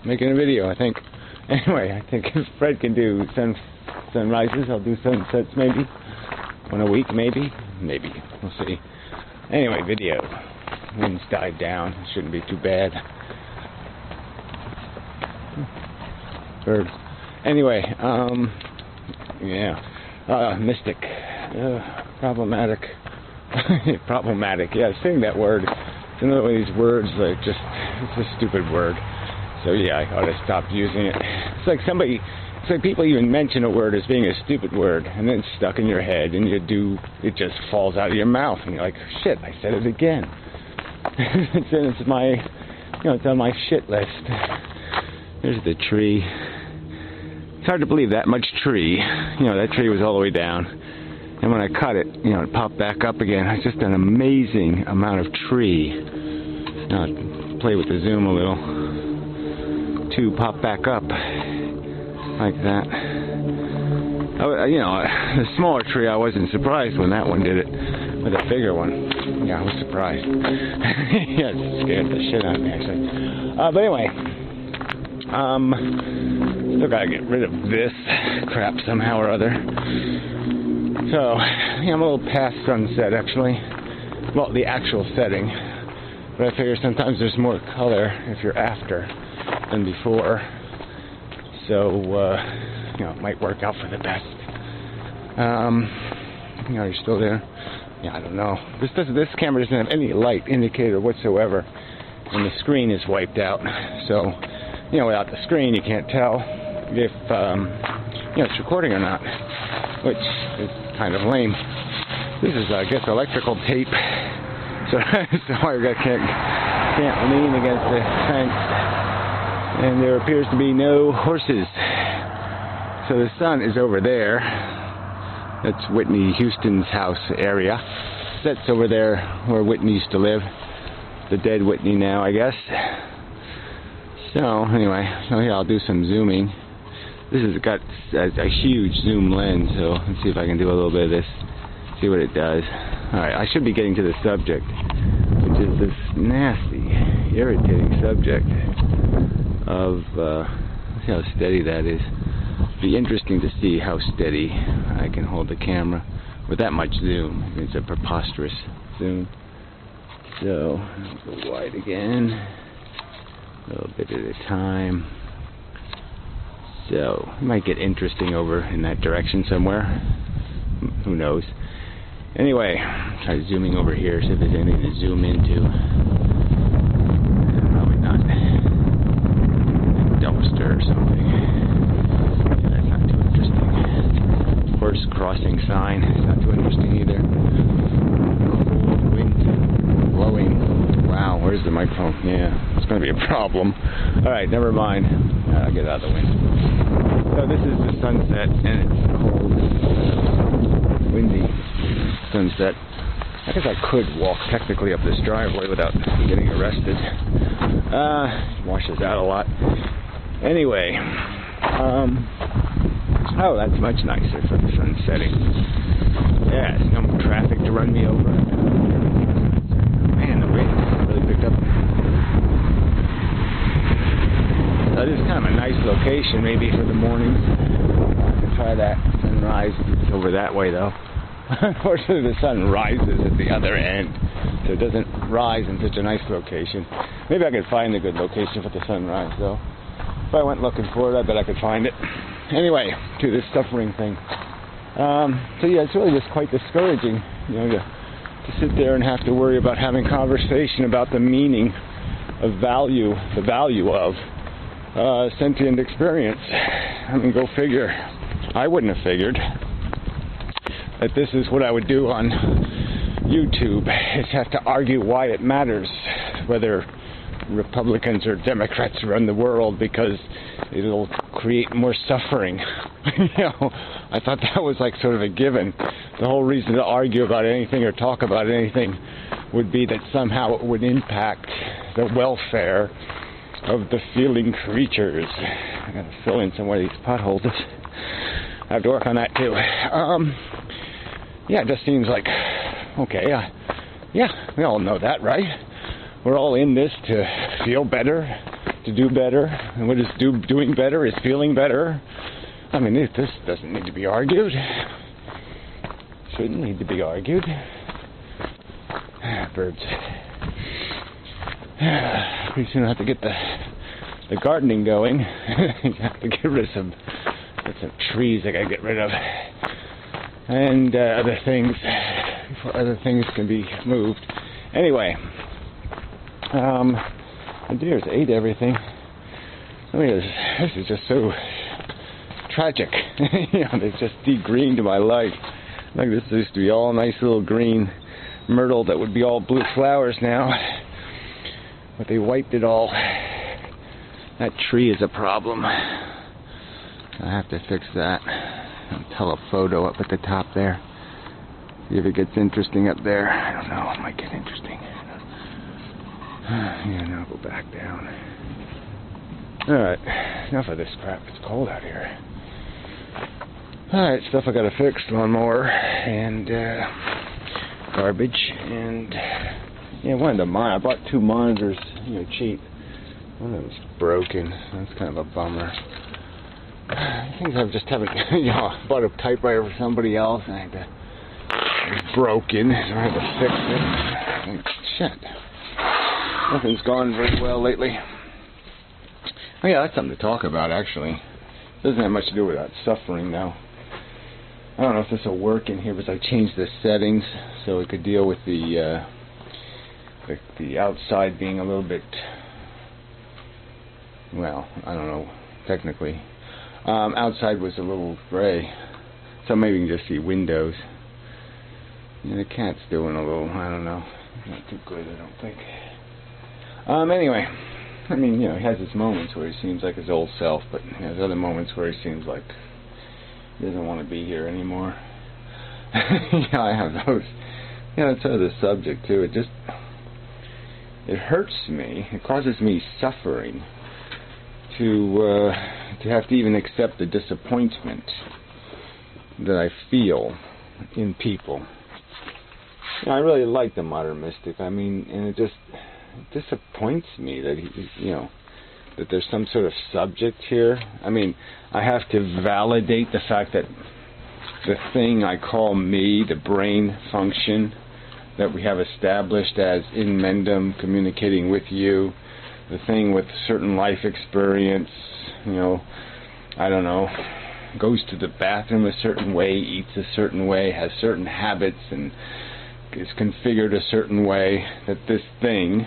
making a video, I think. Anyway, I think if Fred can do sunrises, I'll do sunsets maybe. One a week, maybe. Maybe. We'll see. Anyway, video. Wind's died down. It shouldn't be too bad. Bird. Anyway, yeah. Mystic. Problematic. Problematic. Yeah, saying that word. It's another one of these words, like, just, it's a stupid word. So yeah, I ought to stop using it. It's like people even mention a word as being a stupid word, and then it's stuck in your head, and it just falls out of your mouth, and you're like, shit, I said it again. It's my, it's on my shit list. There's the tree. It's hard to believe that much tree. That tree was all the way down, and when I cut it, it popped back up again. It's just an amazing amount of tree. Now I'll play with the zoom a little. To pop back up like that. The smaller tree, I wasn't surprised when that one did it, but the bigger one, yeah, I was surprised. Yeah, it scared the shit out of me actually. But anyway, still gotta get rid of this crap somehow or other. So yeah, I'm a little past sunset actually. Well, the actual setting, but I figure sometimes there's more color if you're after than before, so it might work out for the best. You're still there? Yeah, I don't know. This camera doesn't have any light indicator whatsoever, and the screen is wiped out. So, without the screen, you can't tell if it's recording or not, which is kind of lame. This is, I guess, electrical tape, so I can't lean against the fence. And there appears to be no horses. So the sun is over there. That's Whitney Houston's house area. That's over there where Whitney used to live. The dead Whitney now, I guess. So anyway, here I'll do some zooming. This has got a huge zoom lens, so let's see if I can do a little bit of this. See what it does. Alright, I should be getting to the subject, which is this nasty, irritating subject of, let's see how steady that is. It'd be interesting to see how steady I can hold the camera with that much zoom. It's a preposterous zoom. So, go wide again, a little bit at a time. So, it might get interesting over in that direction somewhere. Who knows? Anyway, try zooming over here, see if there's anything to zoom into. Probably not. Dumpster or something. Yeah, that's not too interesting. Horse crossing sign, it's not too interesting either. Cold wind blowing. Wow, where's the microphone? Yeah, it's going to be a problem. Alright, never mind. I'll get out of the wind. So this is the sunset, and it's cold, windy sunset. I guess I could walk technically up this driveway without getting arrested. Washes out a lot. Anyway, oh, that's much nicer for the sun setting. Yeah, there's no more traffic to run me over. Man, the wind really picked up. So this is kind of a nice location, maybe for the morning. I can try that sunrise. It's over that way, though. Unfortunately, the sun rises at the other end, so it doesn't rise in such a nice location. Maybe I could find a good location for the sunrise, though. If I went looking for it, I bet I could find it. Anyway, to this suffering thing. So yeah, it's really just quite discouraging, to sit there and have to worry about having conversation about the meaning of value, the value of sentient experience. I mean, go figure. I wouldn't have figured that this is what I would do on YouTube, is have to argue why it matters whether Republicans or Democrats run the world, because it'll create more suffering. I thought that was like sort of a given. The whole reason to argue about anything or talk about anything would be that somehow it would impact the welfare of the feeling creatures. I gotta fill in some of these potholes. I have to work on that too. Yeah, it just seems like, okay, yeah, we all know that, right? We're all in this to feel better, to do better. And what is doing better is feeling better. I mean, this doesn't need to be argued. Shouldn't need to be argued. Birds. Pretty soon I have to get the gardening going. You have to get rid of some trees I gotta get rid of. And other things, before other things can be moved. Anyway, the deers ate everything. I mean, this is just so tragic. You know, they've just degreened my life. Like, this used to be all nice little green myrtle that would be all blue flowers now. But they wiped it all. That tree is a problem. I have to fix that. I'll telephoto up at the top there. See if it gets interesting up there. I don't know. It might get interesting. Yeah, now go back down. Alright. Enough of this crap. It's cold out here. Alright, stuff I gotta fix. Lawnmower and garbage. And yeah, one of the I bought 2 monitors, you know, cheap. One of them's broken. That's kind of a bummer. Things I just haven't, you know, I bought a typewriter for somebody else and it's broken, so I had to fix it. And shit. Nothing's gone very well lately. Oh yeah, that's something to talk about actually. Doesn't have much to do with that suffering though. I don't know if this will work in here, but I changed the settings so it could deal with the outside being a little bit, well, I don't know, technically. Outside was a little gray, so maybe you can just see windows. And the cat's doing a little, I don't know, not too good, I don't think. Anyway, I mean, you know, he has his moments where he seems like his old self, but he has other moments where he seems like he doesn't want to be here anymore. Yeah, I have those. Yeah, that's the subject too. It hurts me. It causes me suffering to have to even accept the disappointment that I feel in people. You know, I really like the modern mystic. I mean, and it disappoints me that that there's some sort of subject here. I mean, I have to validate the fact that the thing I call me, the brain function that we have established as inmendham, communicating with you, the thing with certain life experience, you know, I don't know, goes to the bathroom a certain way, eats a certain way, has certain habits, and is configured a certain way, that this thing,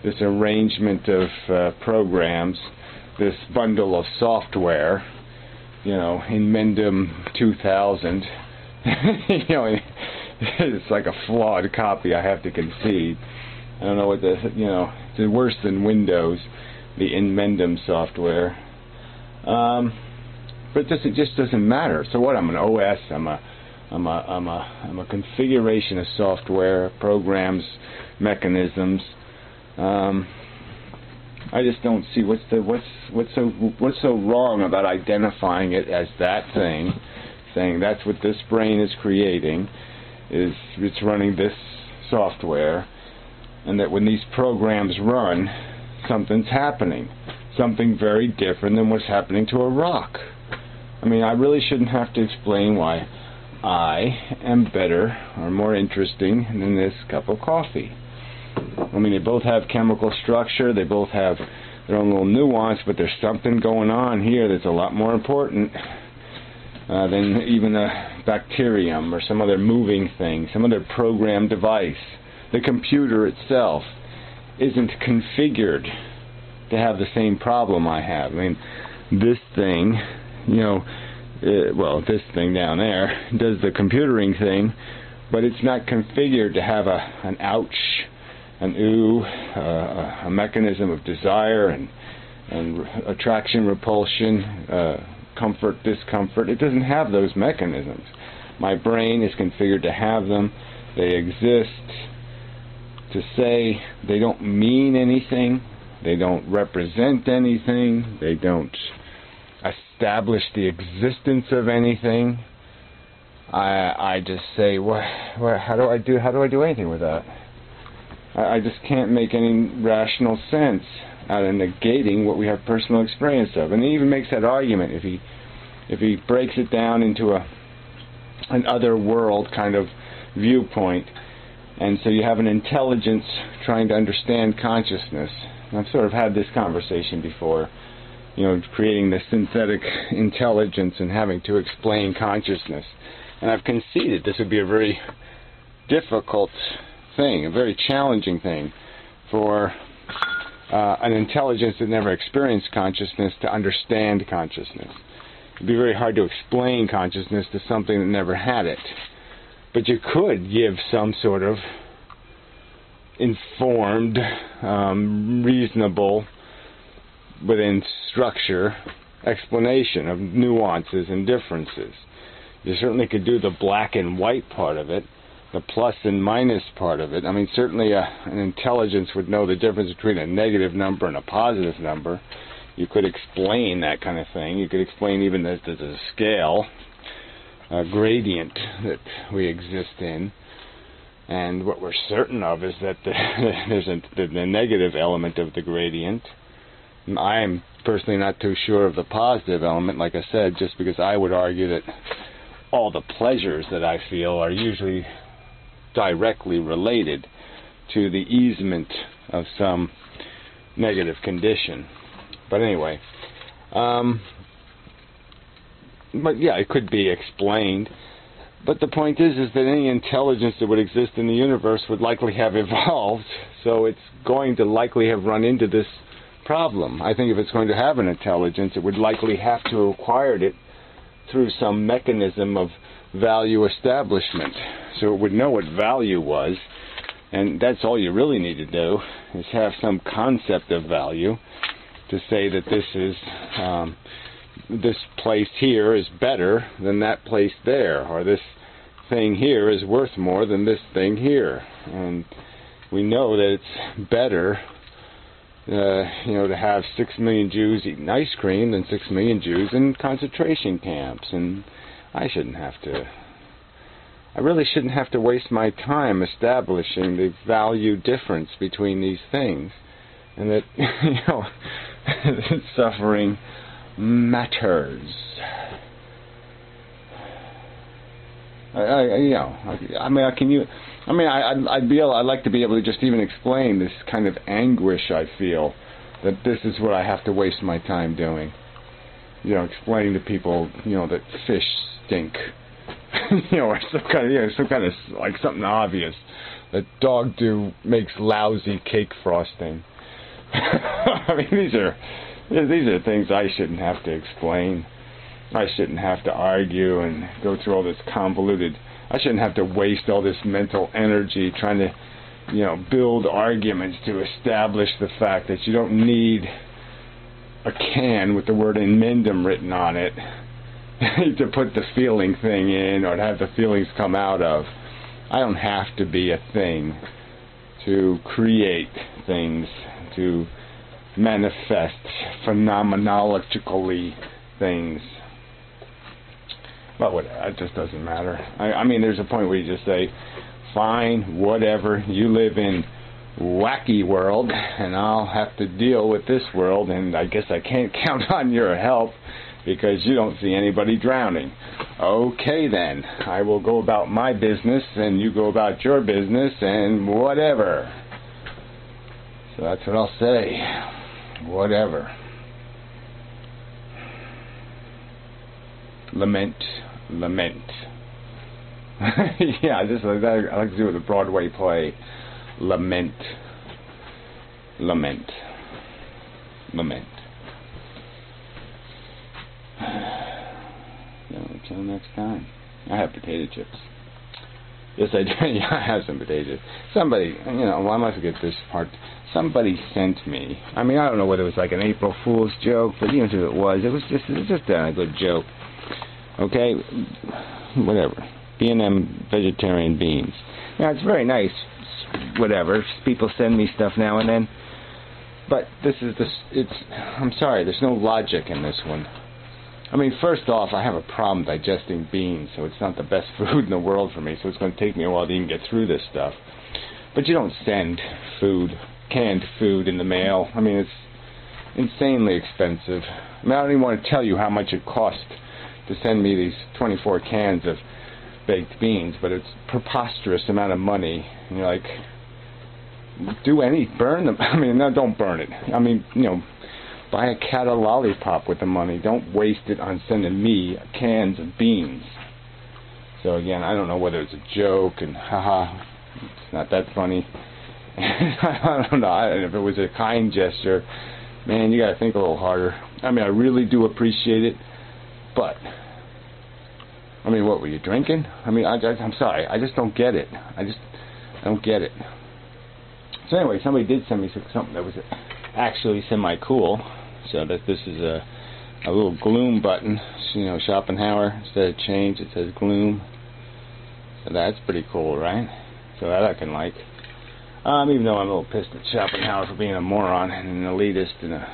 this arrangement of programs, this bundle of software, you know, inmendham 2000, you know, it's like a flawed copy, I have to concede. I don't know what you know, it's worse than Windows, the inmendham software. But it just doesn't matter. So what? I'm an OS. I'm a configuration of software, programs, mechanisms. I just don't see what's so wrong about identifying it as that thing, saying that's what this brain is creating, is it's running this software, and that when these programs run, something's happening, something very different than what's happening to a rock. I mean, I really shouldn't have to explain why I am better or more interesting than this cup of coffee. I mean, they both have chemical structure, they both have their own little nuance, but there's something going on here that's a lot more important than even a bacterium or some other moving thing, some other programmed device. The computer itself isn't configured to have the same problem I have. I mean, this thing, you know, well, this thing down there does the computering thing, but it's not configured to have an ouch, an ooh, a mechanism of desire and attraction, repulsion, comfort, discomfort. It doesn't have those mechanisms. My brain is configured to have them. They exist. To say they don't mean anything, they don't represent anything, they don't establish the existence of anything, I just say, how do I do anything with that? I just can't make any rational sense. out of negating what we have personal experience of. And he even makes that argument if he breaks it down into an other world kind of viewpoint. And so you have an intelligence trying to understand consciousness. And I've sort of had this conversation before, creating this synthetic intelligence and having to explain consciousness. And I've conceded this would be a very difficult thing, a very challenging thing for an intelligence that never experienced consciousness to understand consciousness. It'd be very hard to explain consciousness to something that never had it. But you could give some sort of informed, reasonable, within structure, explanation of nuances and differences. You certainly could do the black and white part of it, the plus and minus part of it. I mean, certainly an intelligence would know the difference between a negative number and a positive number. You could explain that kind of thing. You could explain even that there's a scale, a gradient that we exist in. And what we're certain of is that there's the negative element of the gradient. I'm personally not too sure of the positive element, like I said, just because I would argue that all the pleasures that I feel are usually directly related to the easement of some negative condition. But anyway, but yeah, it could be explained. But the point is that any intelligence that would exist in the universe would likely have evolved, so it's going to likely have run into this problem. I think if it's going to have an intelligence, it would likely have to have acquired it through some mechanism of value establishment. So it would know what value was, and that's all you really need to do, is have some concept of value to say that this is this place here is better than that place there, or this thing here is worth more than this thing here. And we know that it's better to have 6 million Jews eating ice cream than 6 million Jews in concentration camps. And I really shouldn't have to waste my time establishing the value difference between these things, and that suffering matters. I'd like to be able to just even explain this kind of anguish I feel, that this is what I have to waste my time doing. Explaining to people, that fish stink, or some kind of like something obvious, that dog do makes lousy cake frosting. I mean, these are things I shouldn't have to explain. I shouldn't have to argue and go through all this convoluted. I shouldn't have to waste all this mental energy trying to, build arguments to establish the fact that you don't need a can with the word inmendham written on it to put the feeling thing in or to have the feelings come out of. I don't have to be a thing to create things, to manifest phenomenologically things. But whatever, it just doesn't matter. I mean, there's a point where you just say, fine, whatever, you live in wacky world, and I'll have to deal with this world, and I guess I can't count on your help because you don't see anybody drowning. Okay then, I will go about my business, and you go about your business, and whatever. So that's what I'll say. Whatever. Lament. Yeah, just like that. I like to do with a Broadway play. Lament. Until next time. I have potato chips. Yes, I do. Yeah, I have some potatoes. Somebody, I must get this part. Somebody sent me. I mean, I don't know whether it was like an April Fool's joke, but even if it was just a good joke. Okay, whatever. B&M vegetarian beans. It's very nice. Whatever. People send me stuff now and then, but I'm sorry. There's no logic in this one. I mean, first off, I have a problem digesting beans, so it's not the best food in the world for me, so it's going to take me a while to even get through this stuff. But you don't send canned food in the mail. I mean, insanely expensive. I mean, I don't even want to tell you how much it cost to send me these 24 cans of baked beans, but it's a preposterous amount of money. And you're like, burn them. I mean, no, don't burn it. I mean, buy a cat a lollipop with the money. Don't waste it on sending me cans of beans. So again, I don't know whether it's a joke and haha, it's not that funny. I don't know if it was a kind gesture. Man, you got to think a little harder. I mean, I really do appreciate it, but I mean, what were you drinking? I mean, I'm sorry, I just don't get it. I don't get it. So anyway, somebody did send me something that was actually semi-cool. So that this is a little gloom button. Schopenhauer, instead of change, it says gloom. So that's pretty cool, right? So that I can like. Even though I'm a little pissed at Schopenhauer for being a moron and an elitist and a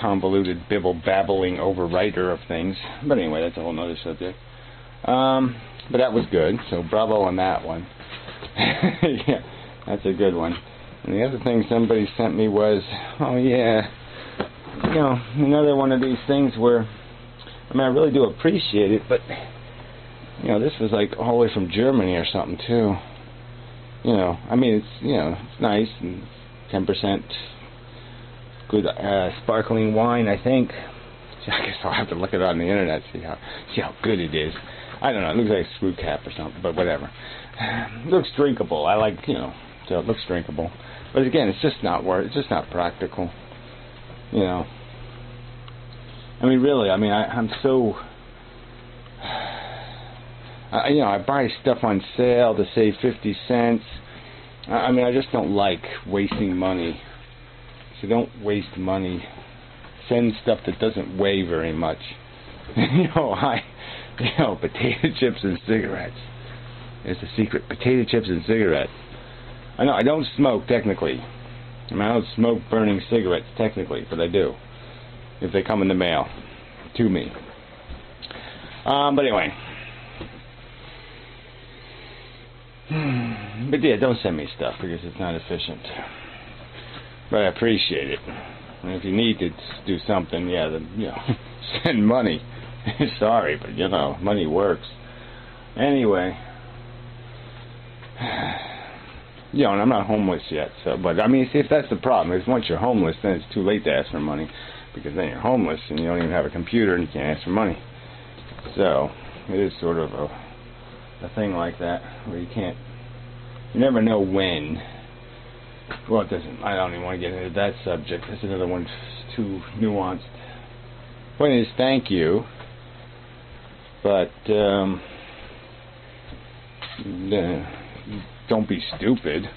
convoluted, bibble-babbling overwriter of things. But anyway, that's a whole nother subject. But that was good, so bravo on that one. Yeah, that's a good one. And the other thing somebody sent me was, oh yeah, another one of these things where, I mean, I really do appreciate it, but, this was like all the way from Germany or something, too. I mean, it's nice, and 10% good sparkling wine, I think. I guess I'll have to look it on the internet, see how good it is. I don't know, it looks like a screw cap or something, but whatever. It looks drinkable. I like, so it looks drinkable. But again, it's just not practical. I mean, really, I'm so... I buy stuff on sale to save 50 cents. I mean, I just don't like wasting money. So don't waste money. Send stuff that doesn't weigh very much. Potato chips and cigarettes. It's a secret. Potato chips and cigarettes. I know, I don't smoke, technically. I don't smoke burning cigarettes, technically, but I do. If they come in the mail. To me. But anyway. But yeah, don't send me stuff because it's not efficient. But I appreciate it. And if you need to do something, yeah, then, send money. Sorry, but money works. Anyway. And I'm not homeless yet, so, but I mean, see, if that's the problem, is once you're homeless, then it's too late to ask for money, because then you're homeless and you don't even have a computer and you can't ask for money. So, it is sort of a thing like that, where you never know when. Well, it doesn't, I don't even want to get into that subject. That's another one too nuanced. Point is, thank you, but, don't be stupid.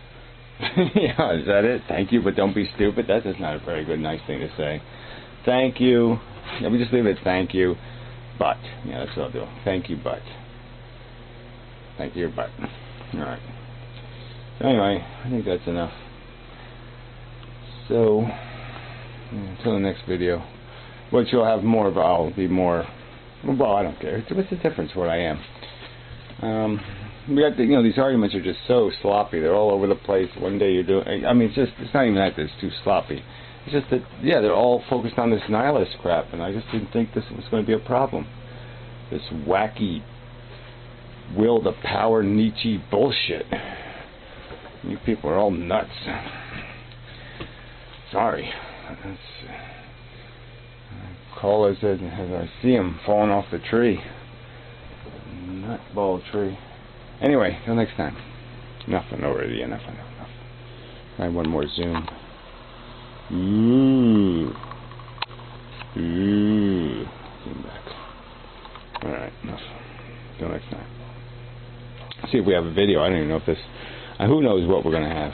Yeah, is that it? Thank you, but don't be stupid? That's just not a very good, nice thing to say. Thank you. Yeah, we just leave it, thank you, but. Yeah, that's what I'll do. Thank you, but. Thank you, but. Alright. So anyway, I think that's enough. So, until the next video, which you'll have more of, I'll be more, well, I don't care. What's the difference what I am? We got these arguments are just so sloppy. They're all over the place. One day you're doing, I mean, it's not even that it's too sloppy. It's just that, yeah, they're all focused on this nihilist crap, and I just didn't think this was going to be a problem. This wacky, will to power Nietzsche bullshit. You people are all nuts. Sorry. Call as I see him falling off the tree. Nutball tree. Anyway, till next time. Nothing already, enough. Try one more zoom. Zoom back. Alright, enough. Till next time. See if we have a video. I don't even know if this... who knows what we're going to have.